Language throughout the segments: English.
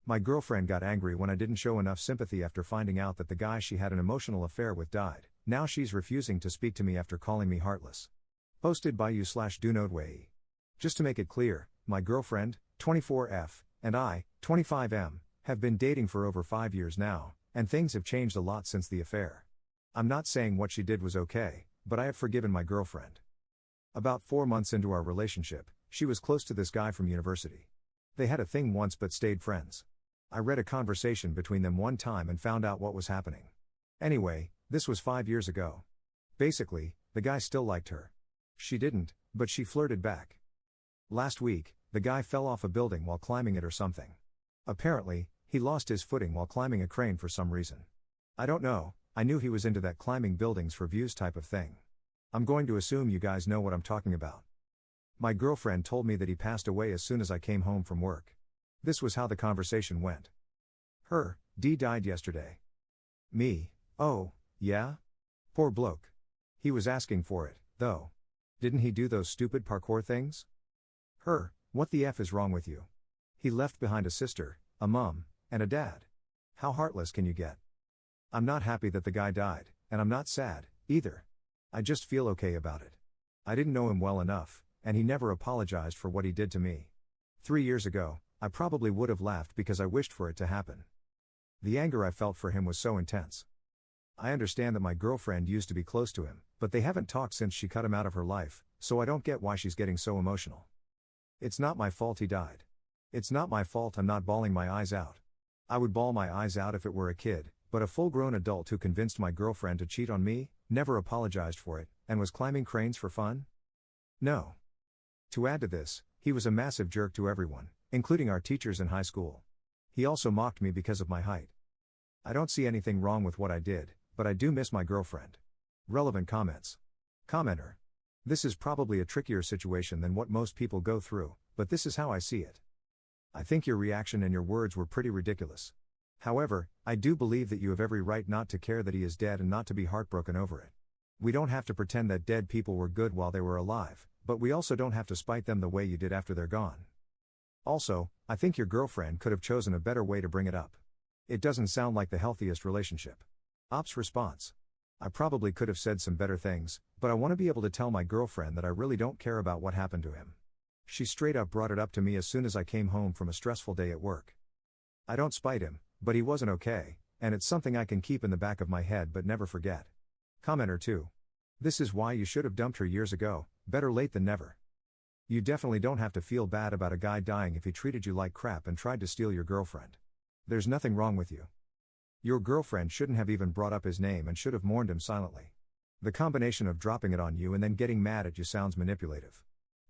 My girlfriend got angry when I didn't show enough sympathy after finding out that the guy she had an emotional affair with died. Now she's refusing to speak to me after calling me heartless. Posted by you/DoNodeWay. Just to make it clear, my girlfriend, 24F, and I, 25M, have been dating for over 5 years now, and things have changed a lot since the affair. I'm not saying what she did was okay, but I have forgiven my girlfriend. About 4 months into our relationship, she was close to this guy from university. They had a thing once but stayed friends. I read a conversation between them one time and found out what was happening. Anyway, this was 5 years ago. Basically, the guy still liked her. She didn't, but she flirted back. Last week, the guy fell off a building while climbing it or something. Apparently, he lost his footing while climbing a crane for some reason. I don't know, I knew he was into that climbing buildings for views type of thing. I'm going to assume you guys know what I'm talking about. My girlfriend told me that he passed away as soon as I came home from work. This was how the conversation went. D died yesterday. Me, oh, yeah? Poor bloke. He was asking for it, though. Didn't he do those stupid parkour things? What the F is wrong with you? He left behind a sister, a mom, and a dad. How heartless can you get? I'm not happy that the guy died, and I'm not sad, either. I just feel okay about it. I didn't know him well enough, and he never apologized for what he did to me. 3 years ago, I probably would have laughed because I wished for it to happen. The anger I felt for him was so intense. I understand that my girlfriend used to be close to him, but they haven't talked since she cut him out of her life, so I don't get why she's getting so emotional. It's not my fault he died. It's not my fault I'm not bawling my eyes out. I would bawl my eyes out if it were a kid, but a full-grown adult who convinced my girlfriend to cheat on me, never apologized for it, and was climbing cranes for fun? No. To add to this, he was a massive jerk to everyone, including our teachers in high school. He also mocked me because of my height. I don't see anything wrong with what I did, but I do miss my girlfriend. Relevant comments. Commenter. This is probably a trickier situation than what most people go through, but this is how I see it. I think your reaction and your words were pretty ridiculous. However, I do believe that you have every right not to care that he is dead and not to be heartbroken over it. We don't have to pretend that dead people were good while they were alive, but we also don't have to spite them the way you did after they're gone. Also, I think your girlfriend could have chosen a better way to bring it up. It doesn't sound like the healthiest relationship. Ops response. I probably could have said some better things, but I want to be able to tell my girlfriend that I really don't care about what happened to him. She straight up brought it up to me as soon as I came home from a stressful day at work. I don't spite him, but he wasn't okay, and it's something I can keep in the back of my head but never forget. Commenter 2. This is why you should have dumped her years ago, better late than never. You definitely don't have to feel bad about a guy dying if he treated you like crap and tried to steal your girlfriend. There's nothing wrong with you. Your girlfriend shouldn't have even brought up his name and should have mourned him silently. The combination of dropping it on you and then getting mad at you sounds manipulative.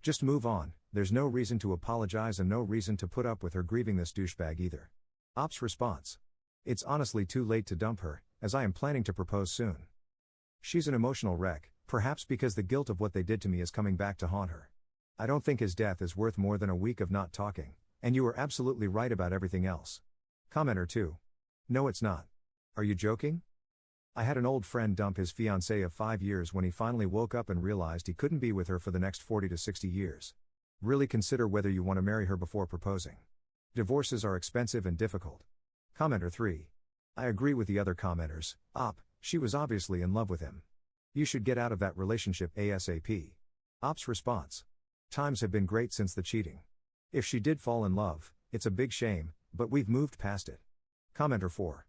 Just move on, there's no reason to apologize and no reason to put up with her grieving this douchebag either. Ops response. It's honestly too late to dump her, as I am planning to propose soon. She's an emotional wreck, perhaps because the guilt of what they did to me is coming back to haunt her. I don't think his death is worth more than a week of not talking, and you are absolutely right about everything else. Commenter 2. No, it's not. Are you joking? I had an old friend dump his fiancée of 5 years when he finally woke up and realized he couldn't be with her for the next 40 to 60 years. Really consider whether you want to marry her before proposing. Divorces are expensive and difficult. Commenter 3. I agree with the other commenters. She was obviously in love with him. You should get out of that relationship ASAP. Ops response. Times have been great since the cheating. If she did fall in love, it's a big shame, but we've moved past it. Commenter 4.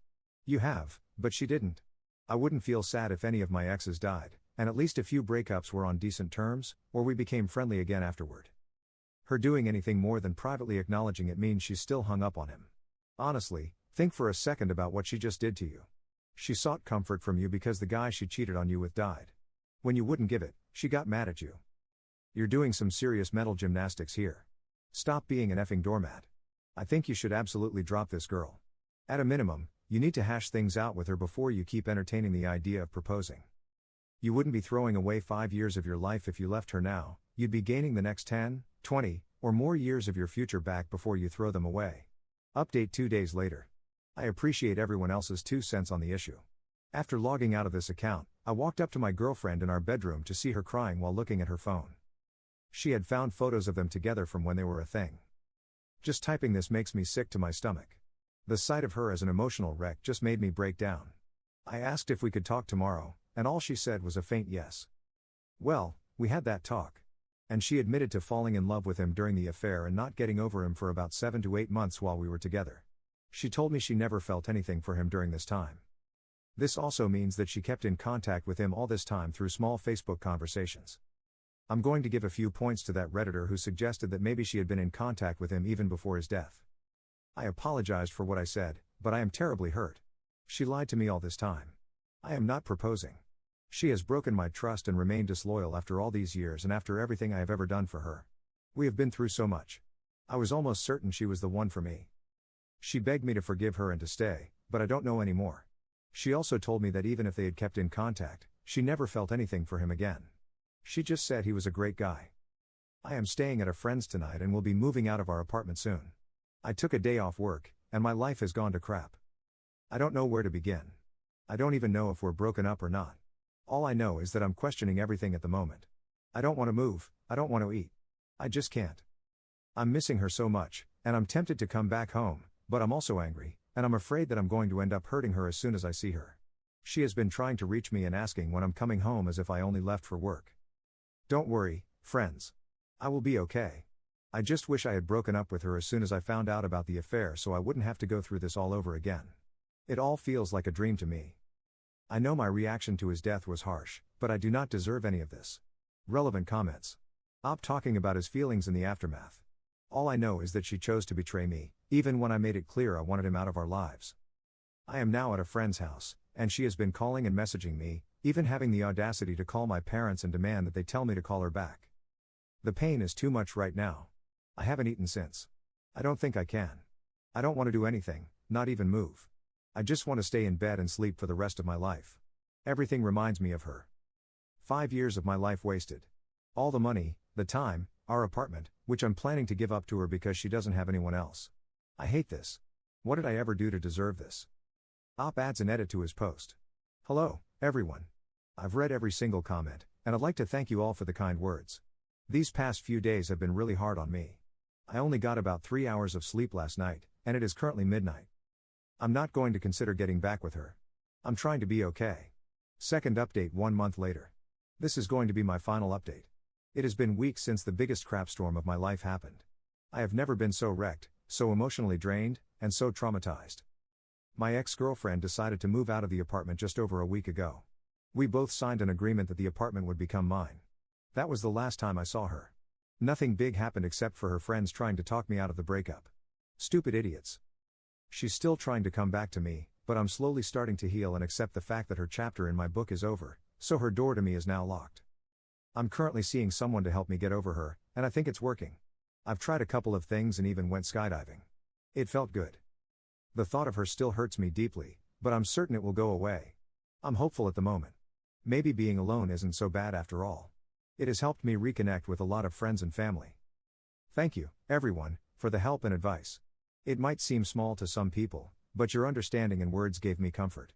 You have, but she didn't. I wouldn't feel sad if any of my exes died, and at least a few breakups were on decent terms, or we became friendly again afterward. Her doing anything more than privately acknowledging it means she's still hung up on him. Honestly, think for a second about what she just did to you. She sought comfort from you because the guy she cheated on you with died. When you wouldn't give it, she got mad at you. You're doing some serious mental gymnastics here. Stop being an effing doormat. I think you should absolutely drop this girl. At a minimum, you need to hash things out with her before you keep entertaining the idea of proposing. You wouldn't be throwing away 5 years of your life if you left her now, you'd be gaining the next 10, 20, or more years of your future back before you throw them away. Update 2 days later. I appreciate everyone else's 2 cents on the issue. After logging out of this account, I walked up to my girlfriend in our bedroom to see her crying while looking at her phone. She had found photos of them together from when they were a thing. Just typing this makes me sick to my stomach. The sight of her as an emotional wreck just made me break down. I asked if we could talk tomorrow, and all she said was a faint yes. Well, we had that talk. And she admitted to falling in love with him during the affair and not getting over him for about 7 to 8 months while we were together. She told me she never felt anything for him during this time. This also means that she kept in contact with him all this time through small Facebook conversations. I'm going to give a few points to that Redditor who suggested that maybe she had been in contact with him even before his death. I apologized for what I said, but I am terribly hurt. She lied to me all this time. I am not proposing. She has broken my trust and remained disloyal after all these years and after everything I have ever done for her. We have been through so much. I was almost certain she was the one for me. She begged me to forgive her and to stay, but I don't know anymore. She also told me that even if they had kept in contact, she never felt anything for him again. She just said he was a great guy. I am staying at a friend's tonight and will be moving out of our apartment soon. I took a day off work, and my life has gone to crap. I don't know where to begin. I don't even know if we're broken up or not. All I know is that I'm questioning everything at the moment. I don't want to move, I don't want to eat. I just can't. I'm missing her so much, and I'm tempted to come back home, but I'm also angry, and I'm afraid that I'm going to end up hurting her as soon as I see her. She has been trying to reach me and asking when I'm coming home as if I only left for work. Don't worry, friends. I will be okay. I just wish I had broken up with her as soon as I found out about the affair so I wouldn't have to go through this all over again. It all feels like a dream to me. I know my reaction to his death was harsh, but I do not deserve any of this. Relevant comments. Op talking about his feelings in the aftermath. All I know is that she chose to betray me, even when I made it clear I wanted him out of our lives. I am now at a friend's house, and she has been calling and messaging me, even having the audacity to call my parents and demand that they tell me to call her back. The pain is too much right now. I haven't eaten since. I don't think I can. I don't want to do anything, not even move. I just want to stay in bed and sleep for the rest of my life. Everything reminds me of her. 5 years of my life wasted. All the money, the time, our apartment, which I'm planning to give up to her because she doesn't have anyone else. I hate this. What did I ever do to deserve this? Op adds an edit to his post. Hello, everyone. I've read every single comment, and I'd like to thank you all for the kind words. These past few days have been really hard on me. I only got about 3 hours of sleep last night, and it is currently midnight. I'm not going to consider getting back with her. I'm trying to be okay. Second update 1 month later. This is going to be my final update. It has been weeks since the biggest crapstorm of my life happened. I have never been so wrecked, so emotionally drained, and so traumatized. My ex-girlfriend decided to move out of the apartment just over a week ago. We both signed an agreement that the apartment would become mine. That was the last time I saw her. Nothing big happened except for her friends trying to talk me out of the breakup. Stupid idiots. She's still trying to come back to me, but I'm slowly starting to heal and accept the fact that her chapter in my book is over, so her door to me is now locked. I'm currently seeing someone to help me get over her, and I think it's working. I've tried a couple of things and even went skydiving. It felt good. The thought of her still hurts me deeply, but I'm certain it will go away. I'm hopeful at the moment. Maybe being alone isn't so bad after all. It has helped me reconnect with a lot of friends and family. Thank you, everyone, for the help and advice. It might seem small to some people, but your understanding and words gave me comfort.